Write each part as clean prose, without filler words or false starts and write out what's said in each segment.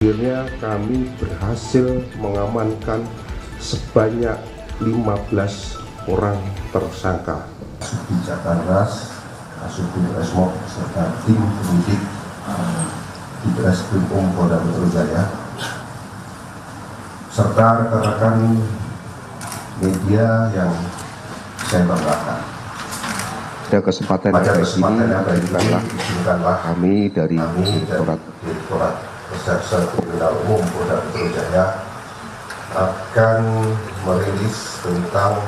Akhirnya kami berhasil mengamankan sebanyak 15 orang tersangka. Kebijakan ras, Kasubdit Resmob serta tim penyidik di Treskrim Polda Metro Jaya serta rekan-rekan media yang saya banggakan. Pada kesempatan yang baik ini, kami dari Direktorat Reserse Kriminal Umum Polda Metro Jaya akan merilis tentang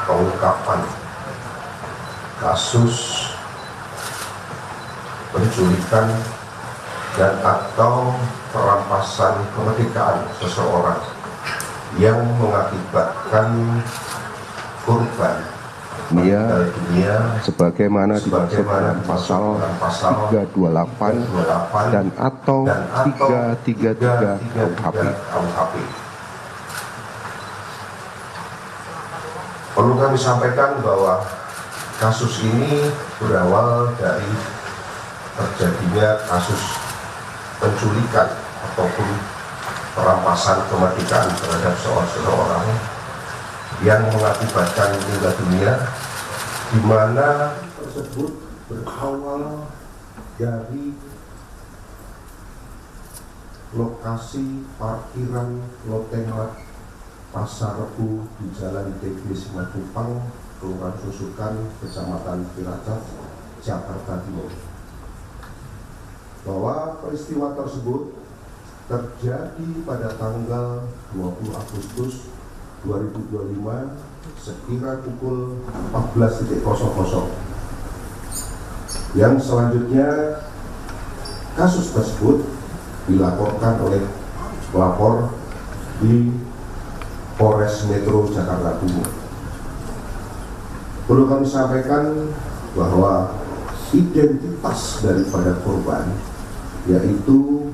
pengungkapan kasus penculikan dan atau perampasan kemerdekaan seseorang yang mengakibatkan korban dunia sebagaimana dimaksud dalam pasal 328 dan atau 333 KUHP. Perlu kami sampaikan bahwa kasus ini berawal dari terjadinya kasus penculikan ataupun perampasan kemerdekaan terhadap seseorang yang mengakibatkan meninggal dunia, di mana tersebut berawal dari lokasi parkiran Lotemat Pasar Rebo di Jalan TB Simatupang, Kelurahan Susukan, Kecamatan Cilacap, Jakarta Timur. Bahwa peristiwa tersebut terjadi pada tanggal 20 Agustus 2025 sekira pukul 14.00. Yang selanjutnya kasus tersebut dilaporkan oleh pelapor di Polres Metro Jakarta Timur. Perlu kami sampaikan bahwa identitas daripada korban yaitu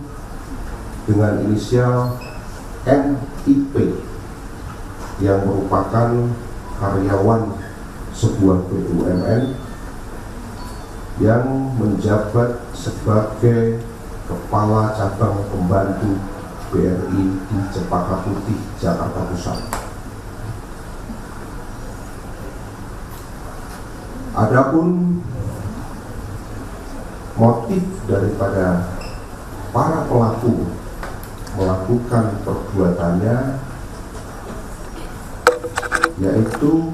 dengan inisial NIP yang merupakan karyawan sebuah BUMN yang menjabat sebagai Kepala Cabang Pembantu BRI di Cempaka Putih, Jakarta Pusat. Adapun motif daripada para pelaku melakukan perbuatannya yaitu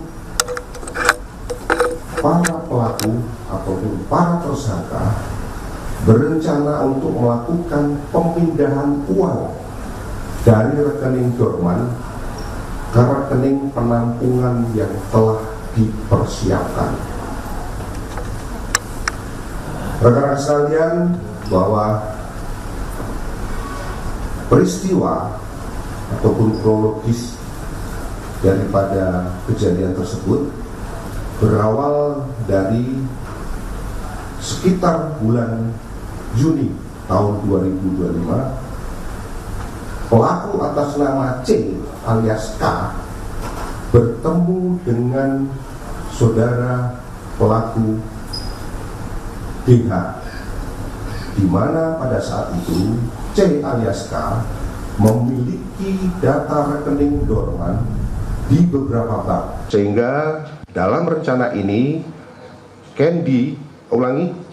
para pelaku ataupun para tersangka berencana untuk melakukan pemindahan uang dari rekening dorman ke rekening penampungan yang telah dipersiapkan. Rekan-rekan sekalian, bahwa peristiwa ataupun kronologis daripada kejadian tersebut berawal dari sekitar bulan Juni tahun 2025. Pelaku atas nama C alias K bertemu dengan saudara pelaku DH, di mana pada saat itu C alias K memiliki data rekening dorman di beberapa bank, sehingga dalam rencana ini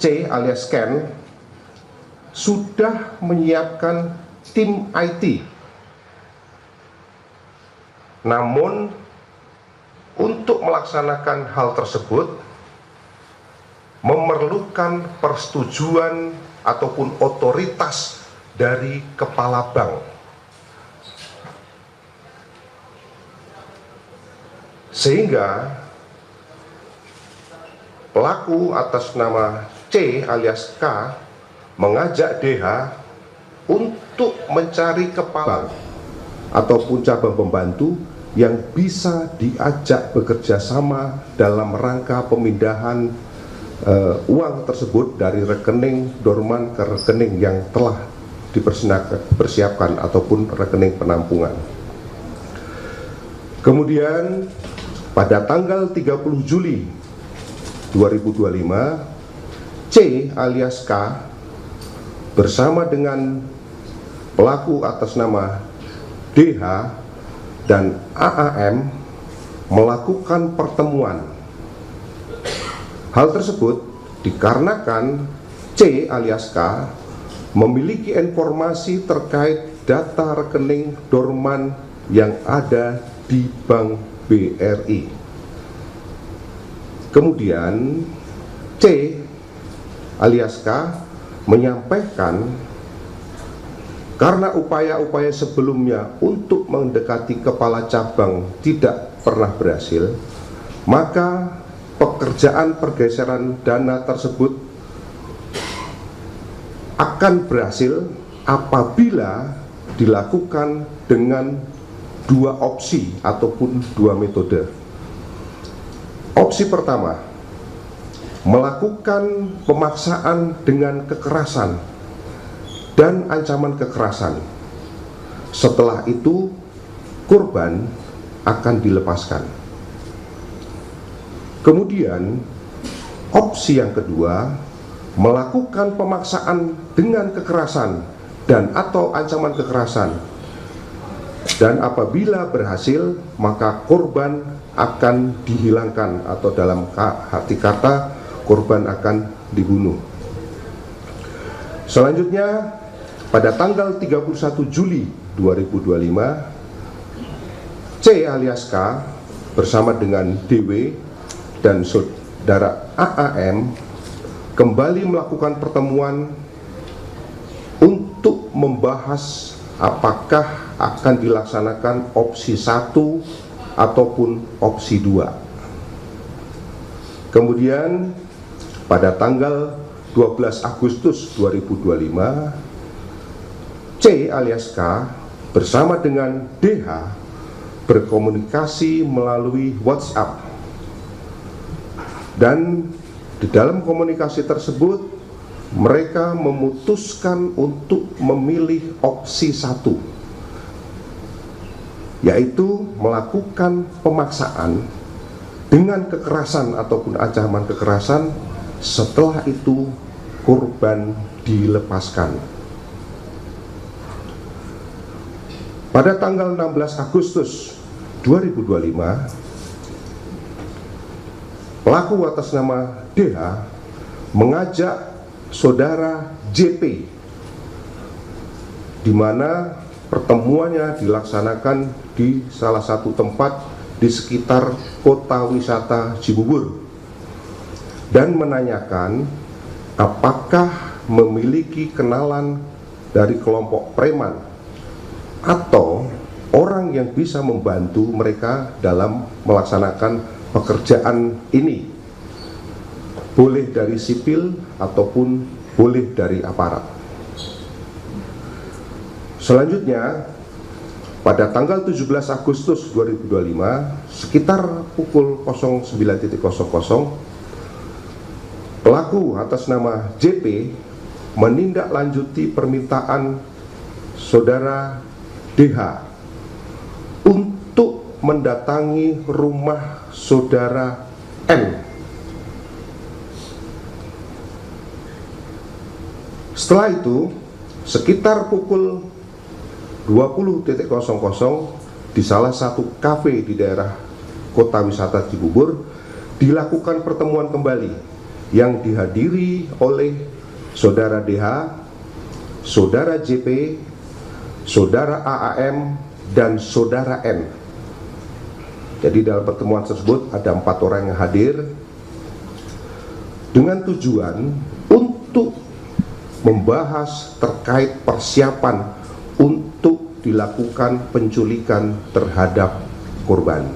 C alias Ken sudah menyiapkan tim IT. Namun untuk melaksanakan hal tersebut memerlukan persetujuan ataupun otoritas dari kepala bank. Sehingga pelaku atas nama C alias K mengajak DH untuk mencari kepala ataupun cabang pembantu yang bisa diajak bekerja sama dalam rangka pemindahan uang tersebut dari rekening dorman ke rekening yang telah dipersiapkan ataupun rekening penampungan. Kemudian pada tanggal 30 Juli 2025, C alias K bersama dengan pelaku atas nama DH dan AAM melakukan pertemuan. Hal tersebut dikarenakan C alias K memiliki informasi terkait data rekening dorman yang ada di Bank BRI. Kemudian C alias K menyampaikan karena upaya-upaya sebelumnya untuk mendekati kepala cabang tidak pernah berhasil, maka pekerjaan pergeseran dana tersebut akan berhasil apabila dilakukan dengan dua opsi ataupun dua metode. Opsi pertama, melakukan pemaksaan dengan kekerasan dan ancaman kekerasan. Setelah itu korban akan dilepaskan. Kemudian opsi yang kedua, melakukan pemaksaan dengan kekerasan dan atau ancaman kekerasan, dan apabila berhasil maka korban akan dihilangkan atau dalam arti kata korban akan dibunuh. Selanjutnya pada tanggal 31 Juli 2025, C alias K bersama dengan DW dan saudara AAM kembali melakukan pertemuan untuk membahas apakah akan dilaksanakan opsi 1 ataupun opsi 2. Kemudian pada tanggal 12 Agustus 2025, C alias K bersama dengan DH berkomunikasi melalui WhatsApp, dan di dalam komunikasi tersebut mereka memutuskan untuk memilih opsi 1, yaitu melakukan pemaksaan dengan kekerasan ataupun ancaman kekerasan. Setelah itu korban dilepaskan. Pada tanggal 16 Agustus 2025, pelaku atas nama DH mengajak saudara JP, di mana pertemuannya dilaksanakan di salah satu tempat di sekitar kota wisata Cibubur, dan menanyakan apakah memiliki kenalan dari kelompok preman atau orang yang bisa membantu mereka dalam melaksanakan pekerjaan ini, boleh dari sipil ataupun boleh dari aparat. Selanjutnya pada tanggal 17 Agustus 2025 sekitar pukul 09.00, pelaku atas nama JP menindaklanjuti permintaan saudara DH untuk mendatangi rumah saudara M. Setelah itu sekitar pukul 20.00 di salah satu kafe di daerah kota wisata Cibubur dilakukan pertemuan kembali yang dihadiri oleh saudara DH, saudara JP, saudara AAM, dan saudara N. Jadi dalam pertemuan tersebut ada 4 orang yang hadir dengan tujuan untuk membahas terkait persiapan untuk dilakukan penculikan terhadap korban.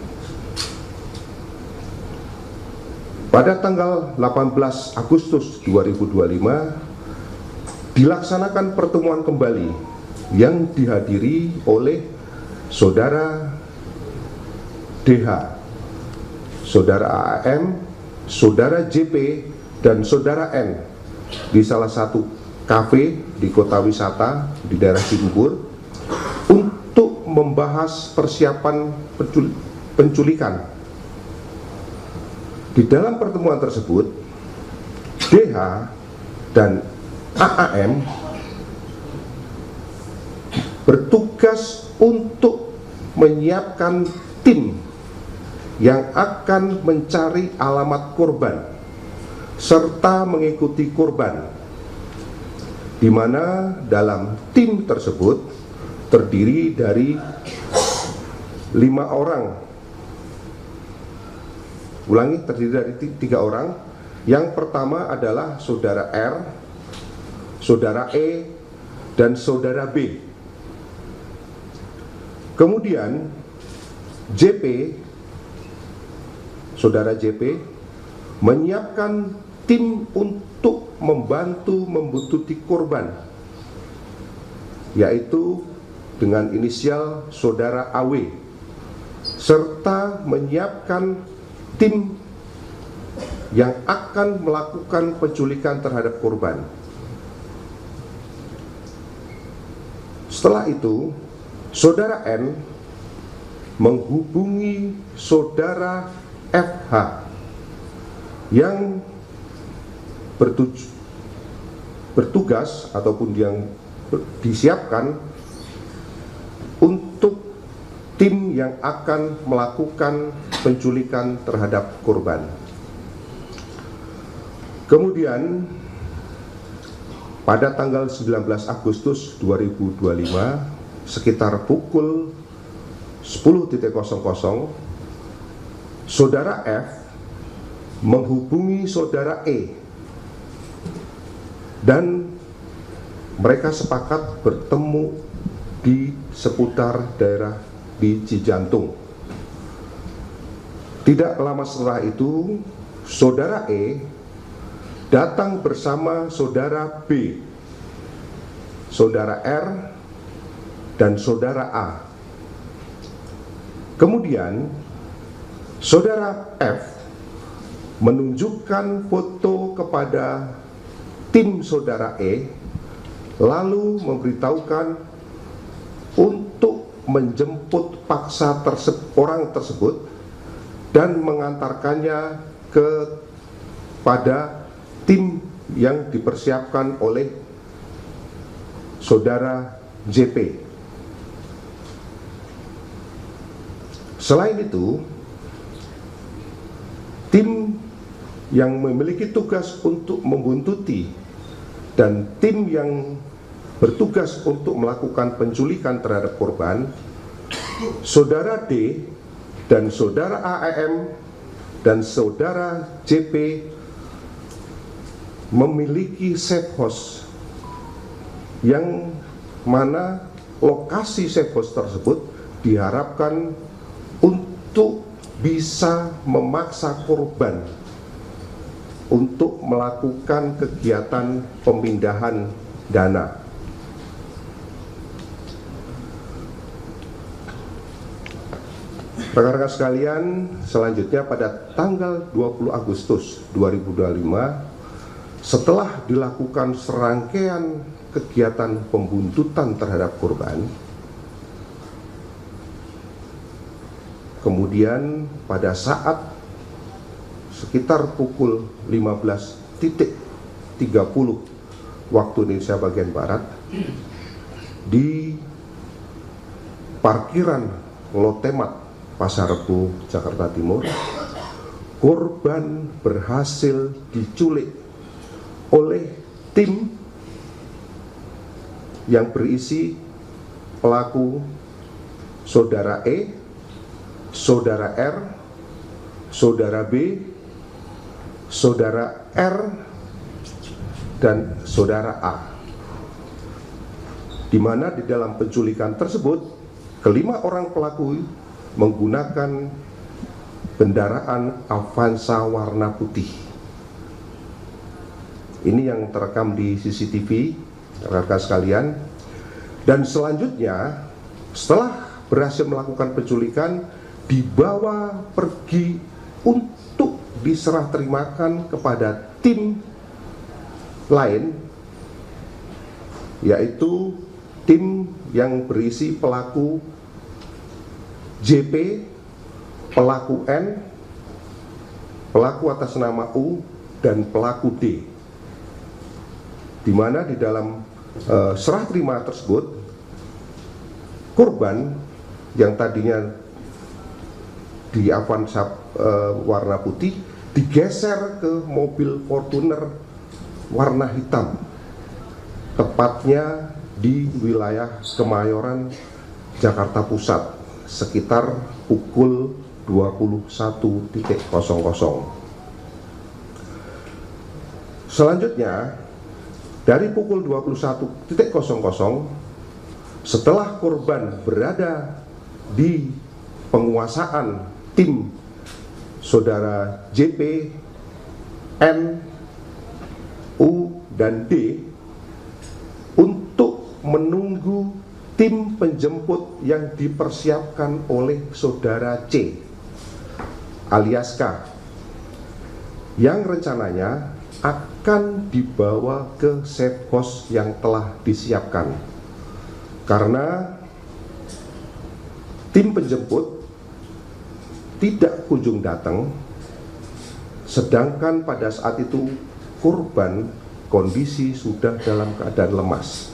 Pada tanggal 18 Agustus 2025 dilaksanakan pertemuan kembali yang dihadiri oleh saudara DH, saudara AAM, saudara JP, dan saudara N di salah satu kafe di kota wisata di daerah Cibubur untuk membahas persiapan penculikan. Di dalam pertemuan tersebut, DH dan AAM bertugas untuk menyiapkan tim yang akan mencari alamat korban serta mengikuti korban, di mana dalam tim tersebut terdiri dari 5 orang. Ulangi, terdiri dari 3 orang. Yang pertama adalah saudara R, saudara E, dan saudara B. Kemudian JP, saudara JP, menyiapkan tim untuk membantu membuntuti korban, yaitu dengan inisial saudara AW, serta menyiapkan tim yang akan melakukan penculikan terhadap korban. Setelah itu, saudara N menghubungi saudara FH yang bertugas ataupun yang disiapkan untuk tim yang akan melakukan penculikan terhadap korban. Kemudian pada tanggal 19 Agustus 2025 sekitar pukul 10.00 saudara F menghubungi saudara E dan mereka sepakat bertemu di seputar daerah di Cijantung. Tidak lama setelah itu, saudara E datang bersama saudara B, saudara R, dan saudara A. Kemudian, saudara F menunjukkan foto kepada tim saudara E, lalu memberitahukan untuk menjemput paksa orang tersebut dan mengantarkannya kepada tim yang dipersiapkan oleh saudara JP. Selain itu, tim yang memiliki tugas untuk membuntuti dan tim yang bertugas untuk melakukan penculikan terhadap korban, saudara D dan saudara AEM dan saudara JP memiliki safe house, yang mana lokasi safe house tersebut diharapkan untuk bisa memaksa korban untuk melakukan kegiatan pemindahan dana. Rekan-rekan sekalian, selanjutnya pada tanggal 20 Agustus 2025, setelah dilakukan serangkaian kegiatan pembuntutan terhadap korban, kemudian pada saat sekitar pukul 15.30 waktu Indonesia bagian Barat, di parkiran Lotemat Pasar Rebo, Jakarta Timur, korban berhasil diculik oleh tim yang berisi pelaku saudara E, saudara R, saudara B, saudara R, dan saudara A, di mana di dalam penculikan tersebut kelima orang pelaku menggunakan kendaraan Avanza warna putih. Ini yang terekam di CCTV, rekan-rekan sekalian. Dan selanjutnya, setelah berhasil melakukan penculikan, dibawa pergi untuk diserah terimakan kepada tim lain, yaitu tim yang berisi pelaku JP, pelaku N, pelaku atas nama U, dan pelaku D, di mana di dalam serah terima tersebut korban yang tadinya di Avanza warna putih digeser ke mobil Fortuner warna hitam, tepatnya di wilayah Kemayoran, Jakarta Pusat, sekitar pukul 21.00. Selanjutnya, dari pukul 21.00, setelah korban berada di penguasaan tim saudara JP, N, U, dan D untuk menunggu tim penjemput yang dipersiapkan oleh saudara C alias K, yang rencananya akan dibawa ke safe house yang telah disiapkan. Karena tim penjemput tidak kunjung datang, sedangkan pada saat itu korban kondisi sudah dalam keadaan lemas.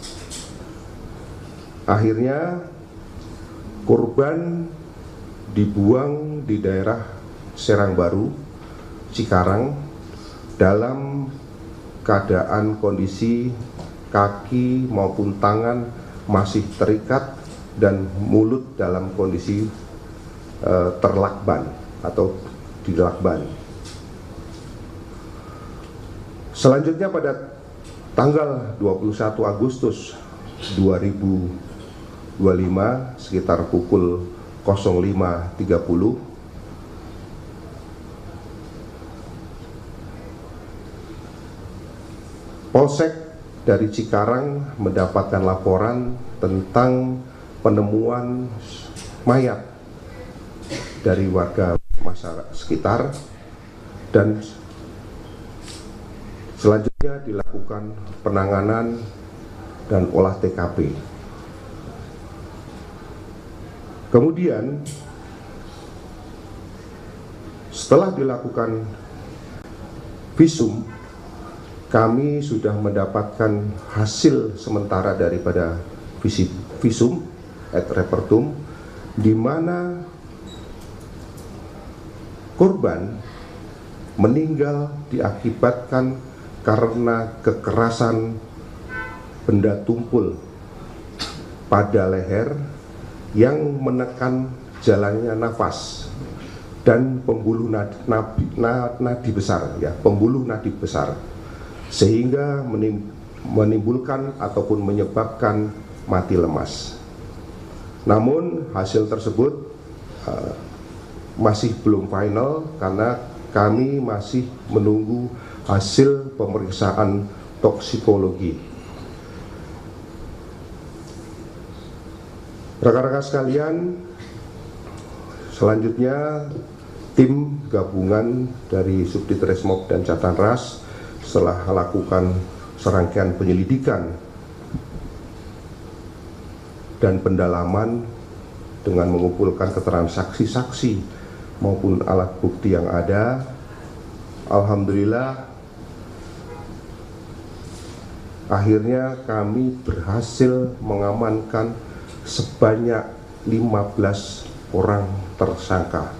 Akhirnya korban dibuang di daerah Serang Baru, Cikarang, dalam keadaan kondisi kaki maupun tangan masih terikat dan mulut dalam kondisi terlakban atau dilakban. Selanjutnya pada tanggal 21 Agustus 2025 sekitar pukul 05.30, Polsek dari Cikarang mendapatkan laporan tentang penemuan mayat dari warga masyarakat sekitar, dan selanjutnya dilakukan penanganan dan olah TKP. Kemudian setelah dilakukan visum, kami sudah mendapatkan hasil sementara daripada visum et repertum, di mana korban meninggal diakibatkan karena kekerasan benda tumpul pada leher yang menekan jalannya nafas dan pembuluh nadi besar, ya, pembuluh nadi besar, sehingga menimbulkan ataupun menyebabkan mati lemas. Namun hasil tersebut masih belum final karena kami masih menunggu hasil pemeriksaan toksikologi. Rekan-rekan sekalian, selanjutnya tim gabungan dari Subdit Resmob dan Jatan Ras setelah melakukan serangkaian penyelidikan dan pendalaman dengan mengumpulkan keterangan saksi-saksi maupun alat bukti yang ada, alhamdulillah akhirnya kami berhasil mengamankan sebanyak 15 orang tersangka.